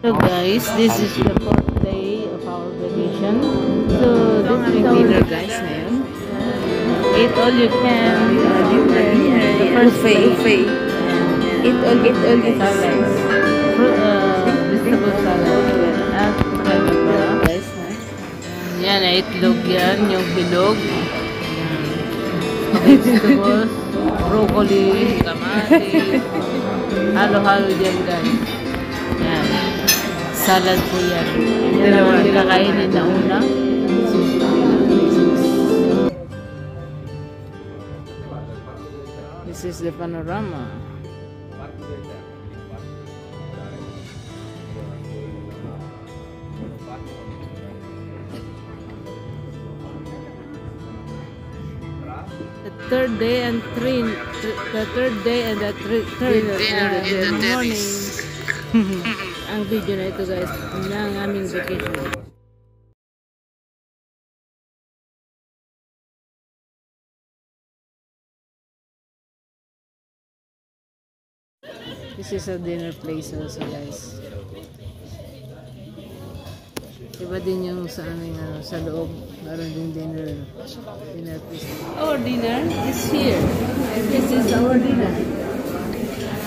So guys, this is the fourth day of our vacation. So this is our dinner guys ngayon. Eat all you can. The first buffet. Eat all salads. Vegetable salad. At guys. Yan, itlog yan. Yung bilog. Vegetables. Broccoli. Kamatis. Halo-halo dyan guys. Yan. Salad po yan. Yan naman kakainin na una. This is the panorama. The third day and the third morning. Ang video na ito guys ng aming vacation. This is a dinner place also guys. Iba din yung sa aming sa loob. Meron din dinner place. Our dinner is here. This is our dinner.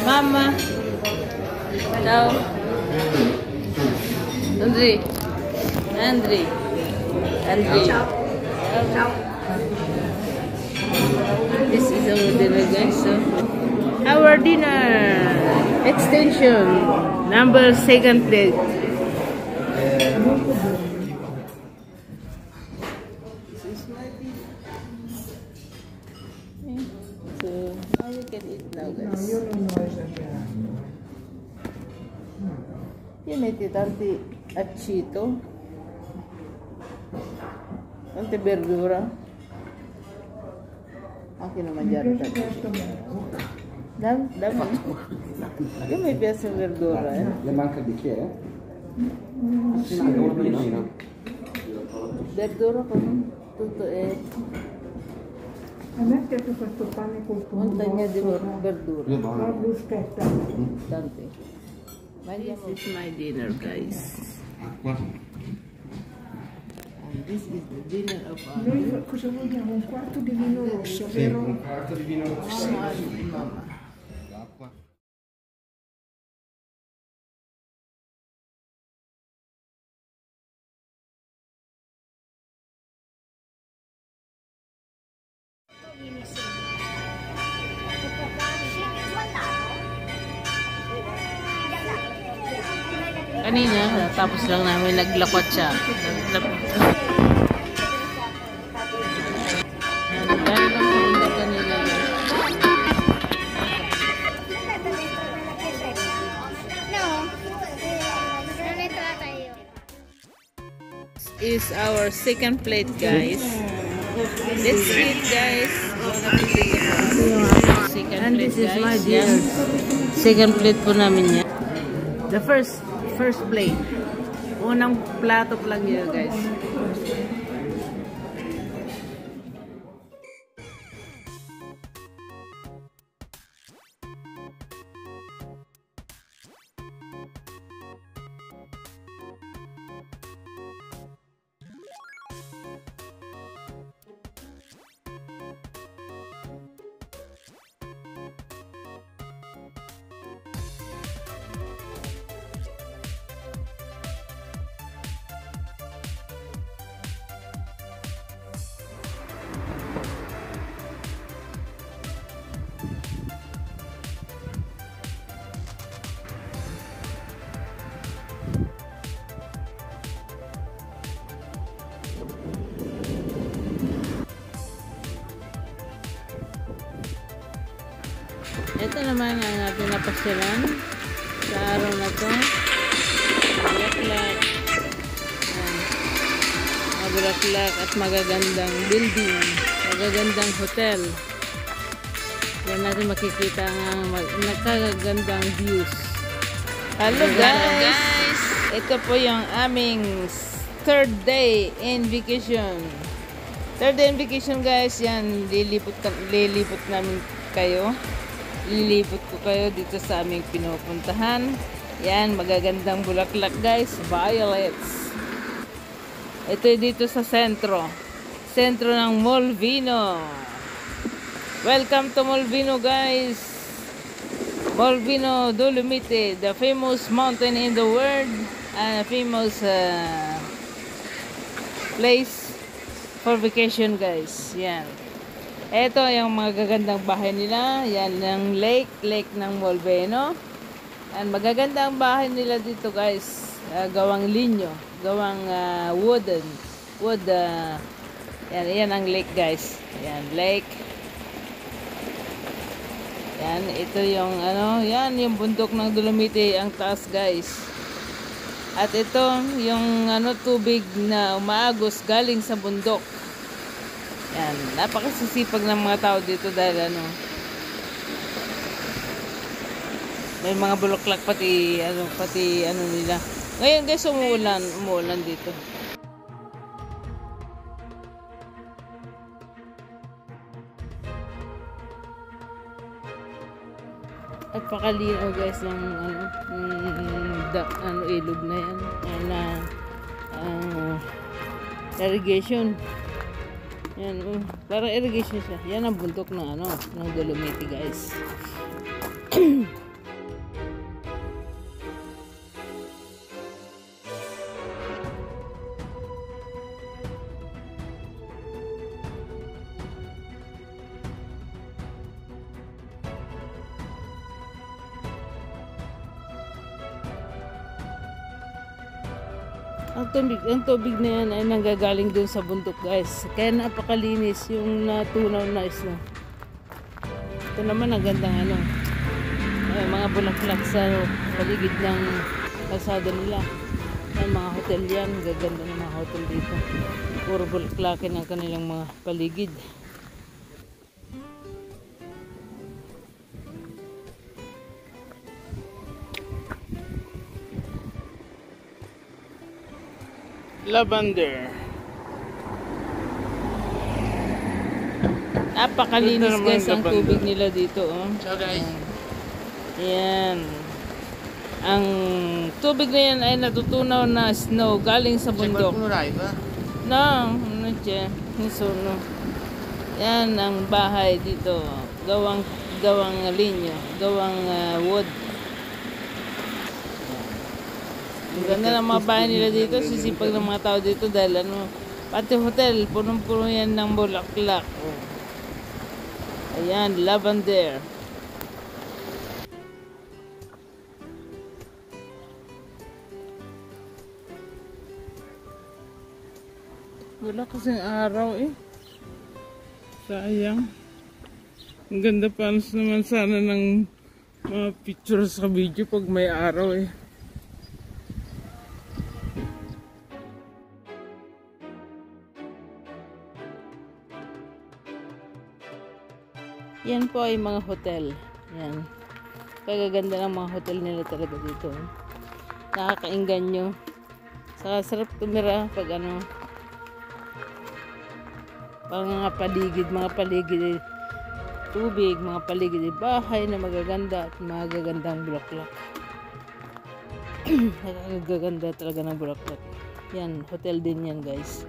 Mama. Ciao. Andre. Ciao. This is our dinner guys. So our dinner extension number second plate. So now we can eat now guys. Yan may tanti achito. Tanti verdura. Akin naman dyan. Dami. Yung may piyasang verdura. Le manca il bicchiere? Verdura con tutto A me piace questo pane col montagna di verdura. la bruschetta. Tante. This is my dinner guys. Acqua. And this is the dinner of our Noi cosa vogliamo? Un quarto di vino rosso, Sì, vero? un quarto di vino rosso. mama. L'acqua. Kanina, tapos lang namin naglakot siya. Dahil lang pumunta kanina. This is our second plate guys. Let's eat guys. Second plate guys. Yan. Second plate po namin yan. The first plate. Unang plato pa lang yun guys. Ito naman ang ating napasyalan sa araw na to. Bulaklak. Bulaklak at magagandang building. Magagandang hotel. Yan natin makikita ang nakagandang views. Hello guys! Ito po yung aming third day in vacation. Third day in vacation guys. Yan, lilipot namin kayo. Lilipot ko kayo dito sa aming pinupuntahan. Yan, magagandang bulaklak guys. Violets. Ito dito sa sentro. Sentro ng Molvino. Welcome to Molvino guys. Molvino Dolomite, the famous mountain in the world. Famous place for vacation guys. Yan. Ito yung mga gagandang bahay nila. Yan yung lake ng Molvino. And magaganda ang bahay nila dito guys. Gawang linyo, gawang wood. Yan ang lake guys. Yan lake. Yan ito yung yan yung bundok ng Dolomite, ang taas guys. At ito yung tubig na umaagos galing sa bundok. Yan, napakasisipag ng mga tao dito dahil may mga bulaklak pati nila. Ngayon guys, umuulan dito. At pakalinaw guys ng ilog na yan. Irrigation. Yan, parang irrigation siya. Yan ang bundok ng ng Dolomite guys. Ang tubig na yan ay nanggagaling dun sa bundok guys. Kaya napakalinis yung natunaw na isla. Ito naman ang gandang mga bulaklak sa paligid ng kalsada nila. Yan, mga hotel yan. Gaganda ng mga hotel dito. Puro bulaklakin ang kanilang mga paligid. Lavender. Napakalinis guys ang tubig nila dito. So guys. Yan. Ang tubig na yan ay natutunaw na snow galing sa bundok. Yan ang bahay dito. Gawang linyo. Gawang wood. Ang ganda ng mga bahay nila dito, sisipag ng mga tao dito dahil pati hotel, punong-puno yan ng bulaklak. Ayan, lavender. Wala kasing araw sayang. Ang ganda pa naman sana ng mga pictures sa video pag may araw Yan po ay mga hotel. Yan. Kagaganda ng mga hotel nila talaga dito. Nakakainganyo. Saka sarap tumira pag pag mga paligid tubig, mga paligid bahay na magaganda at magagandang bulaklak. Nakakaganda talaga ng bulaklak. Yan, hotel din yan guys.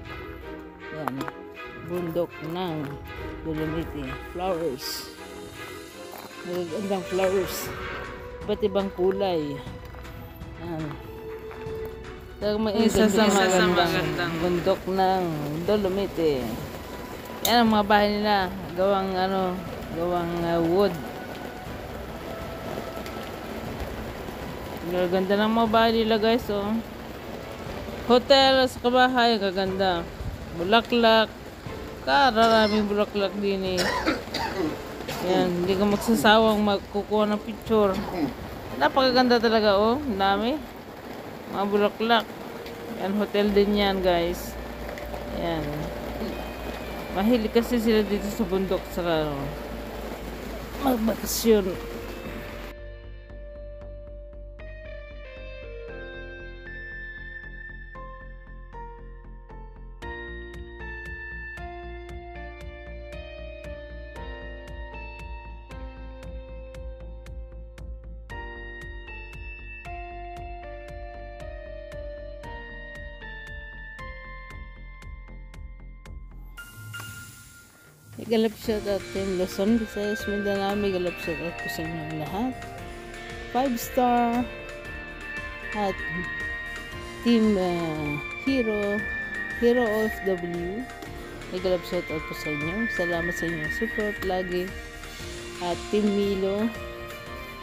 Yan. Bundok ng Dolomite. Flowers. Magagandang flowers. Iba't ibang kulay. Yan. Isa sa magandang bundok ng Dolomite. Yan ang mga bahay nila. Gawang wood. Gaganda ng mga bahay nila guys. Hotel sa kabahay. Gaganda. Bulaklak. Kararaming bulaklak din Yan, hindi ka magsasawang magkukuha ng picture. Napakaganda talaga dami. Mga bulaklak. Yan, hotel din yan guys. Yan. Mahilig kasi sila dito sa bundok sa magbakasyon. Galap shoutout Team Luzon, Visayas, Mindanao. Galap shoutout po sa inyo lahat. 5-star at Team Hero OFW. Galap shoutout po sa inyo. Salamat sa inyong support lagi. At Team Milo,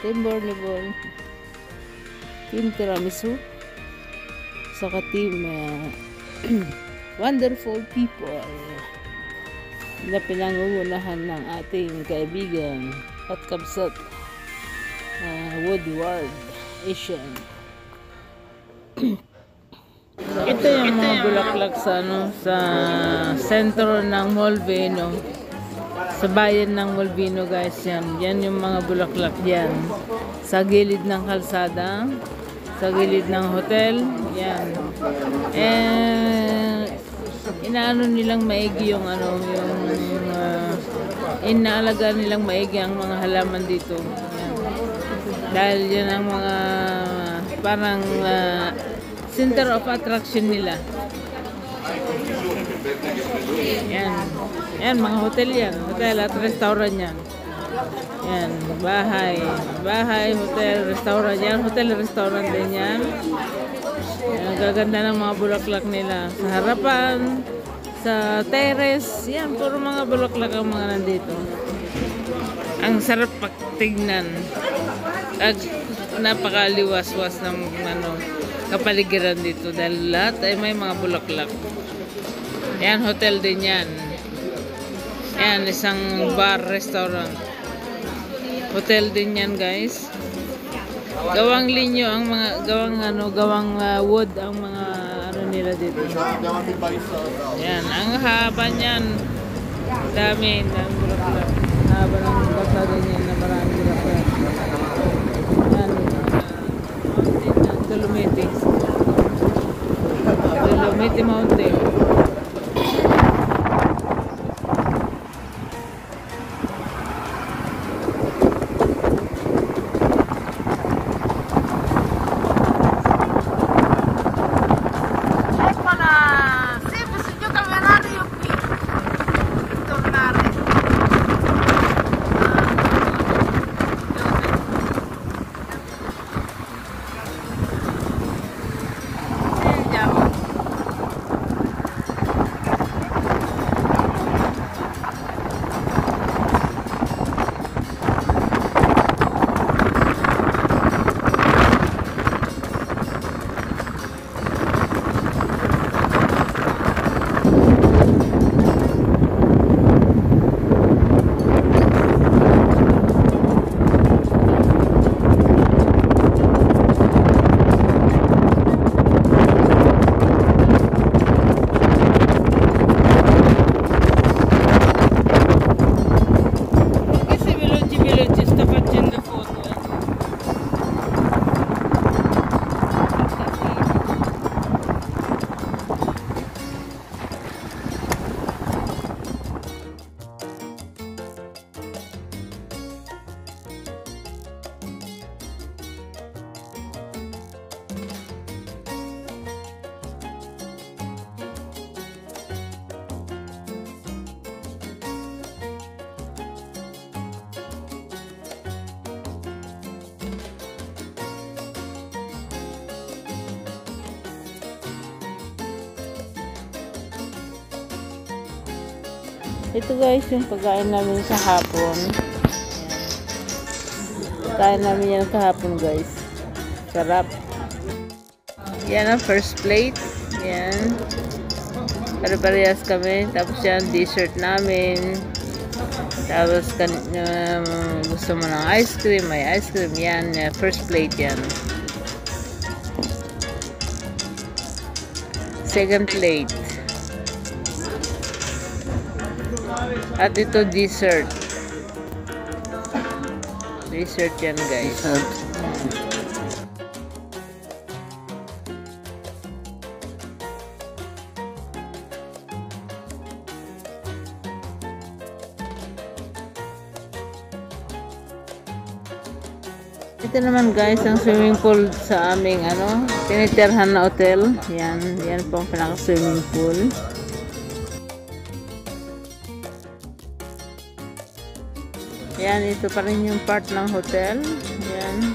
Team Borneball, Team Tiramisu, saka Team Wonderful People na pinangungunahan ng ating kaibigan at kabsat Woodward Asian. Ito yung mga bulaklak sa sa sentro ng Molveno, sa bayan ng Molveno guys. Yan yung mga bulaklak yan sa gilid ng kalsada, sa gilid ng hotel yan. Inaano nilang maigi yung inaalagaan nilang maigi ang mga halaman dito. Yan. Dahil yan ang mga parang center of attraction nila. Yan mga hotel yan. Hotel at restaurant yan. Yan, bahay, hotel, restaurant yan. Hotel, restaurant din yan. Ang gaganda ng mga bulaklak nila. Sa harapan, sa terrace, yan, puro mga bulaklak ang mga nandito. Ang sarap pagtignan. At napakaliwas-was ng kapaligiran dito dahil lahat ay may mga bulaklak. Yan, hotel din yan. Yan, isang bar, restaurant. Hotel din yan guys. Gawang linyo ang mga gawang wood ang mga nila dito. Yan, ang haba niyan. Dami bulaklak. Haba ng kalsada niyan na maraming bulaklak. Yan, mountain ng Dolomite Mountain. Ito guys, yung pagkain namin sa hapon. Pagkain namin yan kahapon guys. Sarap. Yan ang first plate. Yan. Pare-parehas kami. Tapos yan, dessert namin. Tapos gusto mo ng ice cream. May ice cream. Yan. First plate yan. Second plate. At ito dessert. Dessert yan guys. Ito naman guys ang swimming pool sa aming tinitirhan na hotel. Yan po ang pinaka swimming pool. Yan, ito pa rin yung part ng hotel. Yan.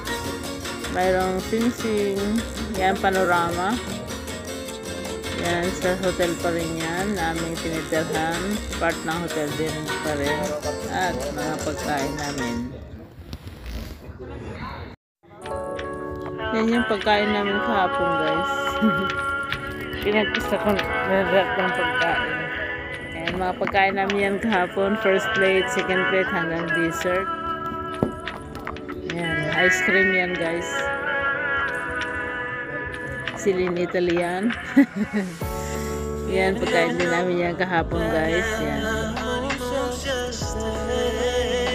Mayroong sing-sing. Yan, panorama. Yan, sa hotel pa rin yan. Naming tinitirhan. Part ng hotel din pa rin. At mga pagkain namin. Yan yung pagkain namin kahapon, guys. Pinagpista ko nag-rap ng pagkain. Ayan, mga pagkain namin yan kahapon. First plate, second plate, hanggang dessert. Ayan, ice cream yan, guys. Silin Italian. Yan, pagkain din namin yan kahapon, guys. Yan.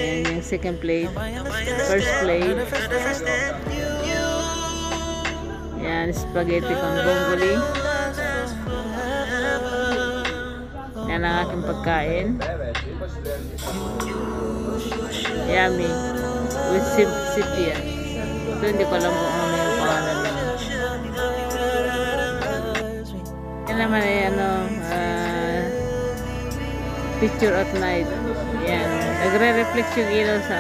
Ayan yung second plate. First plate. Yan, spaghetti con vongole. Yan ang aking pagkain. Yummy. With sepia. Ito hindi ko alam kung ano yung pangalan nila. Yan naman ay ano, picture at night. Yan. Nagre-reflect yung ilaw sa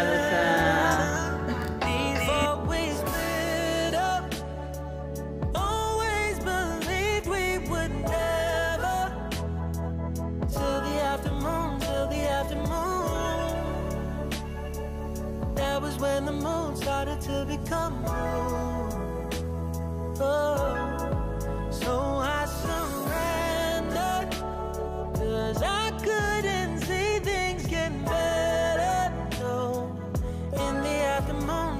when the moon started to become moon. Oh, so I surrendered, 'cause I couldn't see things getting better. No, in the afternoon,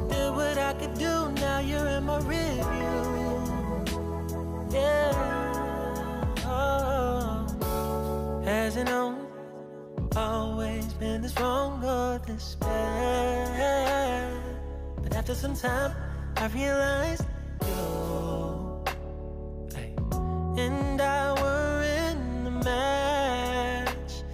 did what I could do, now you're in my review. Yeah, oh, hasn't always been this wrong or this bad, but after some time I realized you and I were in the match.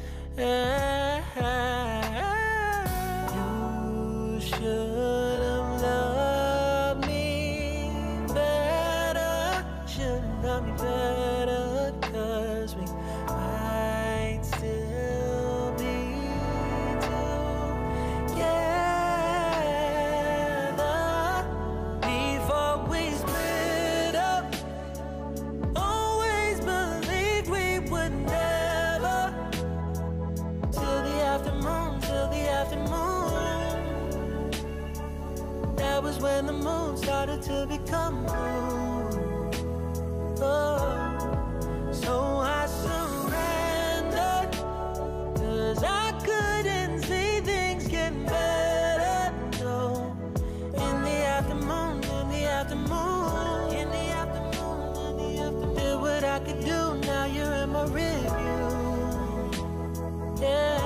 You should have loved me better, should have loved me better, 'cause we might still when the moon started to become moon. Oh, so I surrendered, 'cause I couldn't see things getting better. No, in the afternoon, did what I could do, now you're in my review. Yeah.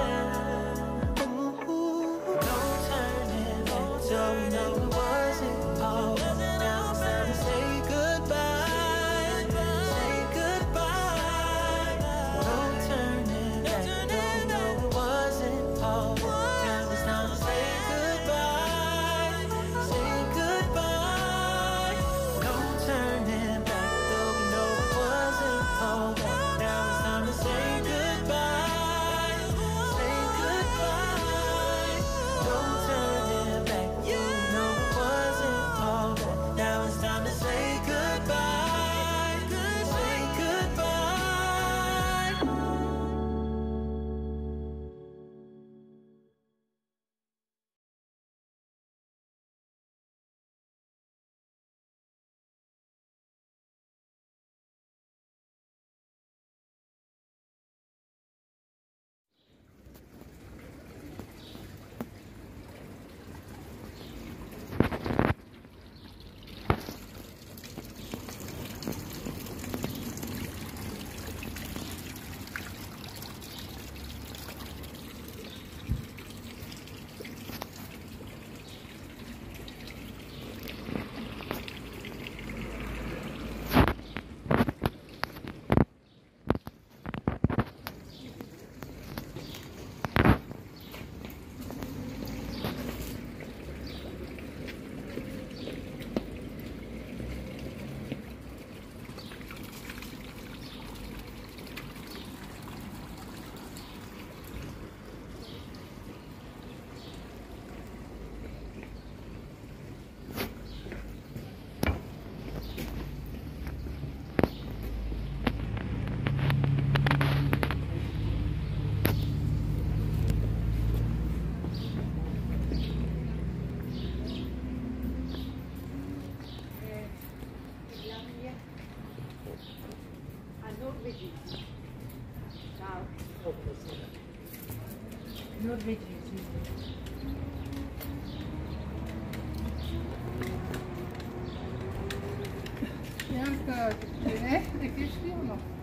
Bianca, né? Aqui esquema.